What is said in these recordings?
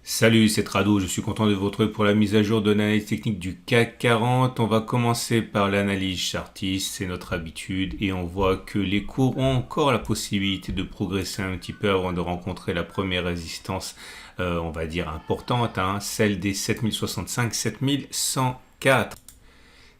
Salut, c'est Trado, je suis content de vous retrouver pour la mise à jour de l'analyse technique du CAC 40. On va commencer par l'analyse chartiste, c'est notre habitude, et on voit que les cours ont encore la possibilité de progresser un petit peu avant de rencontrer la première résistance, on va dire importante, celle des 7065-7104.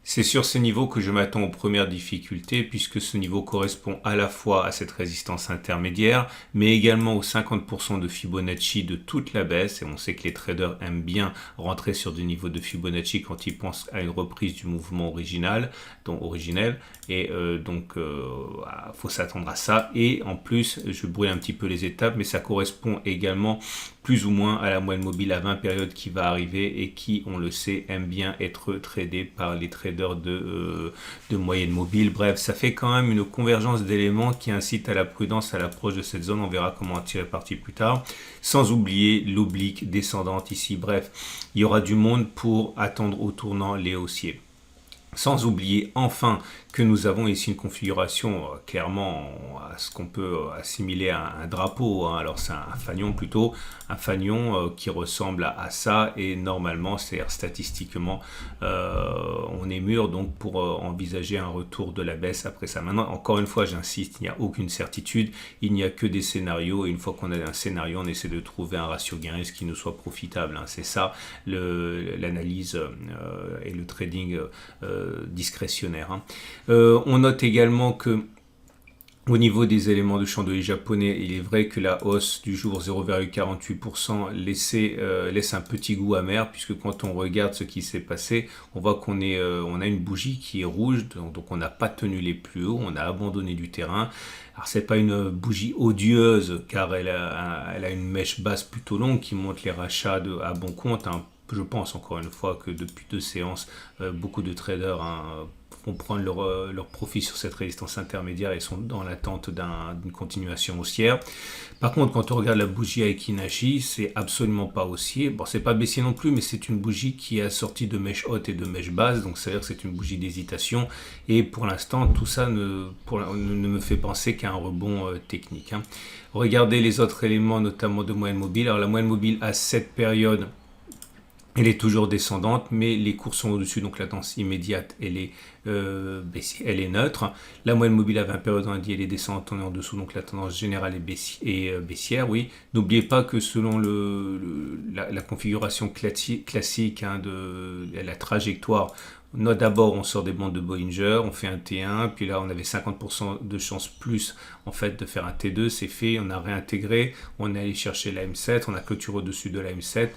C'est sur ce niveau que je m'attends aux premières difficultés puisque ce niveau correspond à la fois à cette résistance intermédiaire mais également aux 50% de Fibonacci de toute la baisse et on sait que les traders aiment bien rentrer sur des niveaux de Fibonacci quand ils pensent à une reprise du mouvement original, donc originel et faut s'attendre à ça et en plus je brûle un petit peu les étapes mais ça correspond également plus ou moins à la moyenne mobile à 20 périodes qui va arriver et qui, on le sait, aime bien être tradé par les traders de moyenne mobile. Bref, ça fait quand même une convergence d'éléments qui incite à la prudence à l'approche de cette zone. On verra comment en tirer parti plus tard. Sans oublier l'oblique descendante ici. Bref, il y aura du monde pour attendre au tournant les haussiers. Sans oublier enfin que nous avons ici une configuration clairement à ce qu'on peut assimiler à un drapeau. Alors c'est un fanion plutôt, un fanion qui ressemble à ça et normalement, c'est-à-dire statistiquement, on est mûr donc pour envisager un retour de la baisse après ça. Maintenant, encore une fois, j'insiste, il n'y a aucune certitude, il n'y a que des scénarios et une fois qu'on a un scénario, on essaie de trouver un ratio gain-risque qui nous soit profitable. C'est ça l'analyse et le trading discrétionnaire. On note également que au niveau des éléments de chandelier japonais, il est vrai que la hausse du jour 0,48% laisse un petit goût amer puisque quand on regarde ce qui s'est passé, on voit qu'on a une bougie qui est rouge, donc on n'a pas tenu les plus hauts, on a abandonné du terrain. Alors c'est pas une bougie odieuse car elle a une mèche basse plutôt longue qui montre les rachats à bon compte. Je pense encore une fois que depuis 2 séances, beaucoup de traders vont prendre leur profit sur cette résistance intermédiaire et sont dans l'attente d'une continuation haussière. Par contre, quand on regarde la bougie Aiki-Nashi, c'est absolument pas haussier. Bon, c'est pas baissier non plus, mais c'est une bougie qui est assortie de mèches hautes et de mèches basses, donc c'est-à-dire que c'est une bougie d'hésitation. Et pour l'instant, tout ça ne me fait penser qu'à un rebond technique. Regardez les autres éléments, notamment de moyenne mobile. Alors la moyenne mobile à cette période, elle est toujours descendante, mais les cours sont au-dessus, donc la tendance immédiate, elle est neutre. La moyenne mobile à 20 périodes, on a dit, elle est descendante, on est en dessous, donc la tendance générale est baissière, oui. N'oubliez pas que selon la configuration classique de la trajectoire, d'abord on sort des bandes de Bollinger, on fait un T1, puis là on avait 50% de chance plus en fait de faire un T2, c'est fait, on a réintégré, on est allé chercher la M7, on a clôturé au-dessus de la M7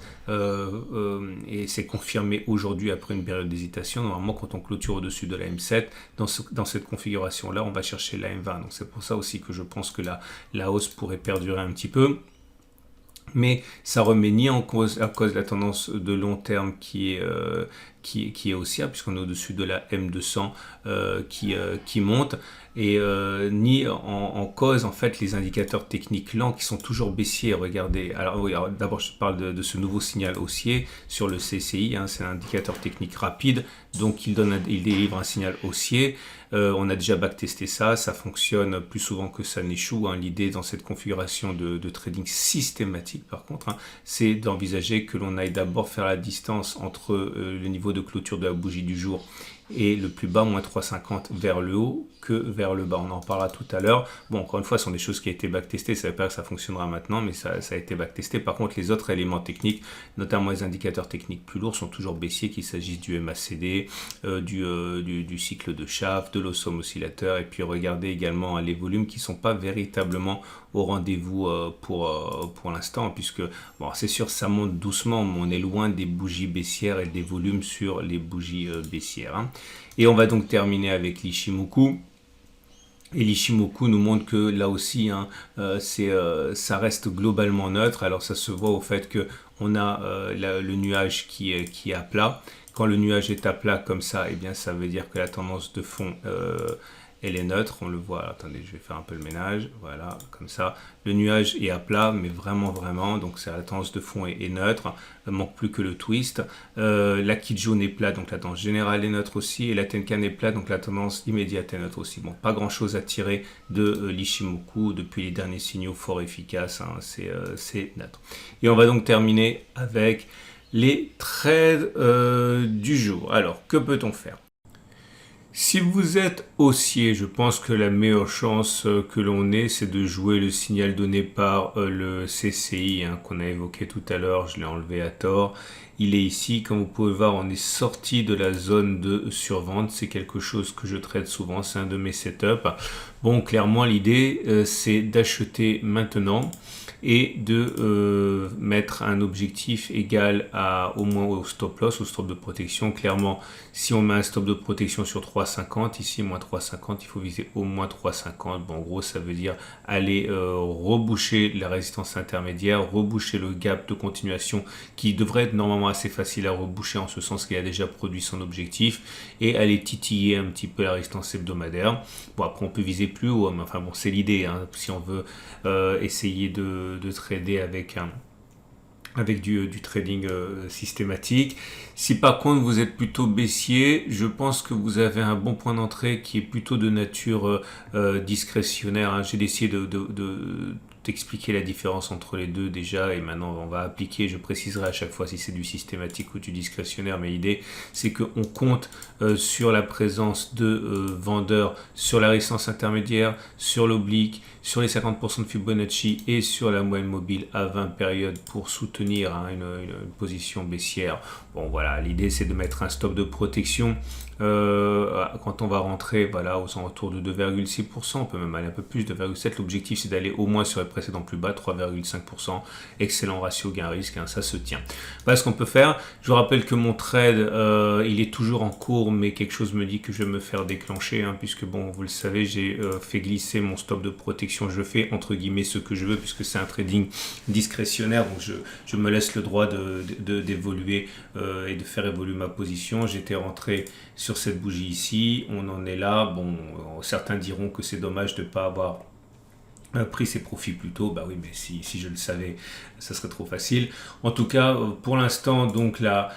et c'est confirmé aujourd'hui après une période d'hésitation. Normalement quand on clôture au-dessus de la M7, dans cette configuration là on va chercher la M20, donc c'est pour ça aussi que je pense que la hausse pourrait perdurer un petit peu. Mais ça remet ni en cause à cause de la tendance de long terme qui est haussière puisqu'on est au-dessus de la M200 qui monte et ni en cause en fait les indicateurs techniques lents qui sont toujours baissiers. Regardez, alors, oui, alors d'abord je parle de ce nouveau signal haussier sur le CCI, c'est un indicateur technique rapide, donc il délivre un signal haussier. On a déjà backtesté ça fonctionne plus souvent que ça n'échoue. L'idée dans cette configuration de trading systématique par contre, c'est d'envisager que l'on aille d'abord faire la distance entre le niveau de clôture de la bougie du jour et le plus bas, moins 3,50 vers le haut que vers le bas. On en parlera tout à l'heure. Bon, encore une fois, ce sont des choses qui ont été backtestées. Ça ne veut pas dire que ça fonctionnera maintenant, mais ça a été backtesté. Par contre, les autres éléments techniques, notamment les indicateurs techniques plus lourds, sont toujours baissiers, qu'il s'agisse du MACD, du cycle de Schaff, de l'ossom oscillateur. Et puis, regardez également les volumes qui ne sont pas véritablement au rendez-vous pour l'instant, puisque, bon, c'est sûr, ça monte doucement, mais on est loin des bougies baissières et des volumes sur les bougies baissières. Et on va donc terminer avec l'Ichimoku. Et l'Ichimoku nous montre que là aussi, ça reste globalement neutre. Alors ça se voit au fait que on a le nuage qui est à plat. Quand le nuage est à plat comme ça, eh bien ça veut dire que la tendance de fond elle est neutre, on le voit. Alors, attendez, je vais faire un peu le ménage, voilà, comme ça. Le nuage est à plat, mais vraiment, donc la tendance de fond est neutre, il manque plus que le twist. La kit jaune est plate, donc la tendance générale est neutre aussi, et la Tenkan est plate, donc la tendance immédiate est neutre aussi. Bon, pas grand chose à tirer de l'Ishimoku depuis les derniers signaux fort efficaces, hein, c'est neutre. Et on va donc terminer avec les trades du jour. Alors, que peut-on faire? Si vous êtes haussier, je pense que la meilleure chance que l'on ait, c'est de jouer le signal donné par le CCI hein, qu'on a évoqué tout à l'heure. Je l'ai enlevé à tort. Il est ici. Comme vous pouvez voir, on est sorti de la zone de survente. C'est quelque chose que je traite souvent. C'est un de mes setups. Bon, clairement, l'idée, c'est d'acheter maintenant et de mettre un objectif égal au moins au stop loss, au stop de protection. Clairement, si on met un stop de protection sur 3,50, ici moins 3,50, il faut viser au moins 3,50. Bon, en gros, ça veut dire aller reboucher la résistance intermédiaire, reboucher le gap de continuation qui devrait être normalement assez facile à reboucher en ce sens qu'il a déjà produit son objectif et aller titiller un petit peu la résistance hebdomadaire. Bon, après, on peut viser plus haut, mais enfin bon, c'est l'idée, hein, si on veut essayer de trader avec du trading systématique. Si par contre vous êtes plutôt baissier, je pense que vous avez un bon point d'entrée qui est plutôt de nature discrétionnaire. Hein. J'ai essayé d'expliquer la différence entre les deux déjà et maintenant on va appliquer, je préciserai à chaque fois si c'est du systématique ou du discrétionnaire, mais l'idée c'est qu'on compte sur la présence de vendeurs sur la résistance intermédiaire, sur l'oblique, sur les 50% de Fibonacci et sur la moyenne mobile à 20 périodes pour soutenir hein, une position baissière. Bon voilà, l'idée c'est de mettre un stop de protection quand on va rentrer voilà, aux alentours de 2,6%, on peut même aller un peu plus, 2,7%. L'objectif c'est d'aller au moins sur les précédents plus bas, 3,5%. Excellent ratio gain-risque, hein, ça se tient. Voilà ce qu'on peut faire. Je vous rappelle que mon trade, il est toujours en cours, mais quelque chose me dit que je vais me faire déclencher, hein, puisque bon, vous le savez, j'ai fait glisser mon stop de protection. Je fais entre guillemets ce que je veux, puisque c'est un trading discrétionnaire, donc je me laisse le droit d'évoluer et de faire évoluer ma position. J'étais rentré sur cette bougie ici, on en est là. Bon, certains diront que c'est dommage de ne pas avoir pris ses profits plus tôt. Bah oui, mais si je le savais, ça serait trop facile. En tout cas, pour l'instant, donc la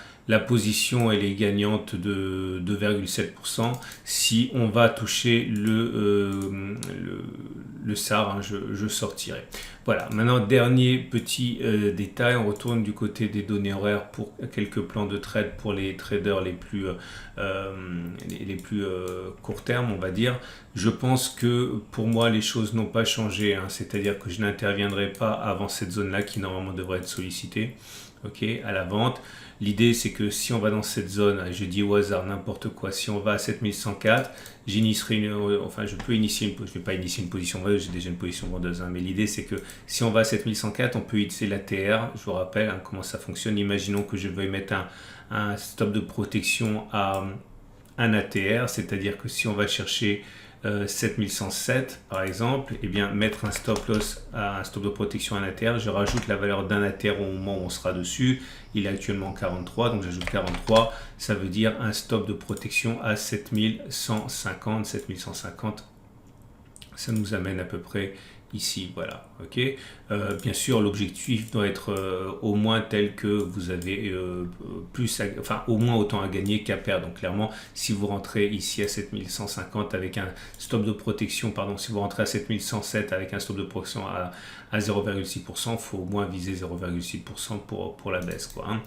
position elle est gagnante de 2,7%. Si on va toucher le SAR, hein, je sortirai. Voilà, maintenant dernier petit détail, on retourne du côté des données horaires pour quelques plans de trade pour les traders les plus court terme, on va dire. Je pense que pour moi les choses n'ont pas changé, hein, c'est-à-dire que je n'interviendrai pas avant cette zone-là qui normalement devrait être sollicitée. Ok, à la vente. L'idée c'est que si on va dans cette zone, je dis au hasard n'importe quoi, si on va à 7104, j'initierai je peux initier je vais pas initier une position vendeuse, j'ai déjà une position vendeuse, hein, mais l'idée c'est que si on va à 7104, on peut utiliser l'ATR. Je vous rappelle hein, comment ça fonctionne. Imaginons que je veuille mettre un stop de protection à un ATR, c'est-à-dire que si on va chercher 7107 par exemple, et bien mettre un stop loss à un stop de protection à un ATR, je rajoute la valeur d'un ATR au moment où on sera dessus. Il est actuellement 43, donc j'ajoute 43, ça veut dire un stop de protection à 7150. Ça nous amène à peu près ici, voilà, ok. Bien sûr, l'objectif doit être au moins tel que vous avez au moins autant à gagner qu'à perdre. Donc clairement, si vous rentrez ici à 7150 avec un stop de protection, si vous rentrez à 7107 avec un stop de protection à 0,6%, il faut au moins viser 0,6% pour la baisse, quoi, hein.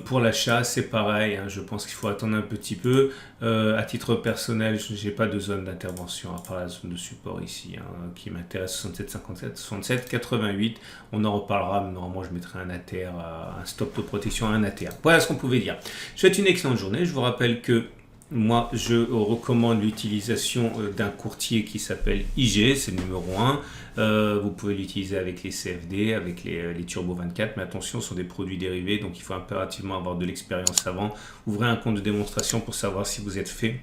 Pour l'achat, c'est pareil, hein, je pense qu'il faut attendre un petit peu. À titre personnel, je n'ai pas de zone d'intervention à part la zone de support ici, hein, qui m'intéresse 67, 57, 67, 88. On en reparlera, mais normalement je mettrai un ATR, un stop de protection à un ATR. Voilà ce qu'on pouvait dire. Je vous souhaite une excellente journée. Je vous rappelle que moi, je recommande l'utilisation d'un courtier qui s'appelle IG, c'est le numéro 1. Vous pouvez l'utiliser avec les CFD, avec les Turbo 24, mais attention, ce sont des produits dérivés, donc il faut impérativement avoir de l'expérience avant. Ouvrez un compte de démonstration pour savoir si vous êtes fait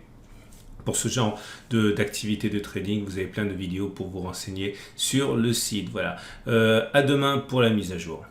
pour ce genre d'activité de trading. Vous avez plein de vidéos pour vous renseigner sur le site. Voilà. À demain pour la mise à jour.